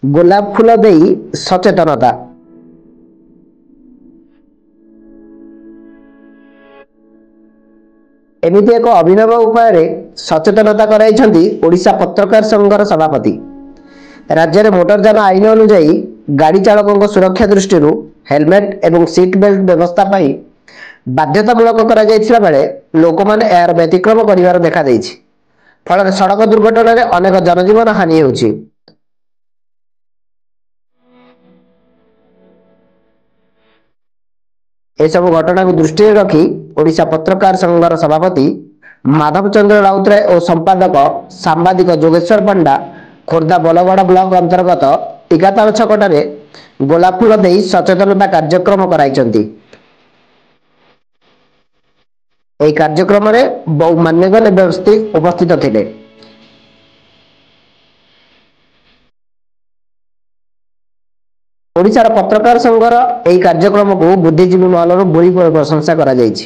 ଗୋଲାପ ଫୁଲ ଦେଇ ସଚେତନତା। ଏମିତି ଏକ ଅଭିନବ ଉପାୟରେ ସଚେତନତା କରାଇଛନ୍ତି ଓଡ଼ିଶା ପତ୍ରକାର ସଂଘର ସଭାପତି। ରାଜ୍ୟରେ ମୋଟରଯାନ ଆଇନ ଅନୁଯାୟୀ ଗାଡ଼ି ଚାଳକଙ୍କ ସୁରକ୍ଷା ଦୃଷ୍ଟିରୁ ହେଲମେଟ୍ ଏବଂ ସିଟ୍ ବେଲ୍ଟ ବ୍ୟବସ୍ଥା ପାଇଁ ବାଧ୍ୟତାମୂଳକ କରାଯାଇଥିବା ବେଳେ ଲୋକମାନେ ଏହାର ବ୍ୟତିକ୍ରମ କରିବାର ଦେଖାଦେଇଛି। ଫଳରେ ସଡ଼କ ଦୁର୍ଘଟଣାରେ ଅନେକ ଜନଜୀବନ ହାନି ହେଉଛି। ଏସବୁ ଘଟଣାକୁ ଦୃଷ୍ଟିରେ ରଖି ଓଡ଼ିଶା ପତ୍ରକାର ସଂଘର ସଭାପତି ମାଧବ ଚନ୍ଦ୍ର ରାଉତରାୟ ଓ ସମ୍ପାଦକ ସାମ୍ବାଦିକ ଯୋଗେଶ୍ୱର ପଣ୍ଡା ଖୋର୍ଦ୍ଧା ବଲଗଡ଼ ବ୍ଲକ ଅନ୍ତର୍ଗତ ଟିକାତାଳ ଛକଠାରେ ଗୋଲାପ ଫୁଲ ଦେଇ ସଚେତନତା କାର୍ଯ୍ୟକ୍ରମ କରାଇଛନ୍ତି। ଏହି କାର୍ଯ୍ୟକ୍ରମରେ ବହୁ ମାନ୍ୟଗଣ୍ୟ ବ୍ୟକ୍ତି ଉପସ୍ଥିତ ଥିଲେ। ଓଡ଼ିଶାର ପତ୍ରକାର ସଂଘର ଏହି କାର୍ଯ୍ୟକ୍ରମକୁ ବୁଦ୍ଧିଜୀବୀ ମହଲରୁ ଭୂରି ପ୍ରଶଂସା କରାଯାଇଛି।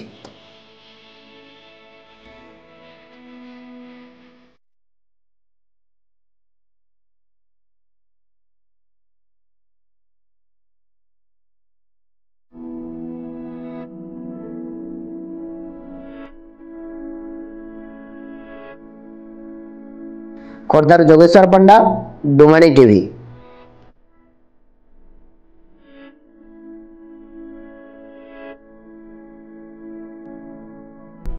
ଖୋର୍ଦ୍ଧାରୁ ଯୋଗେଶ୍ୱର ପଣ୍ଡା, ଡୁମାଣି ଟିଭି।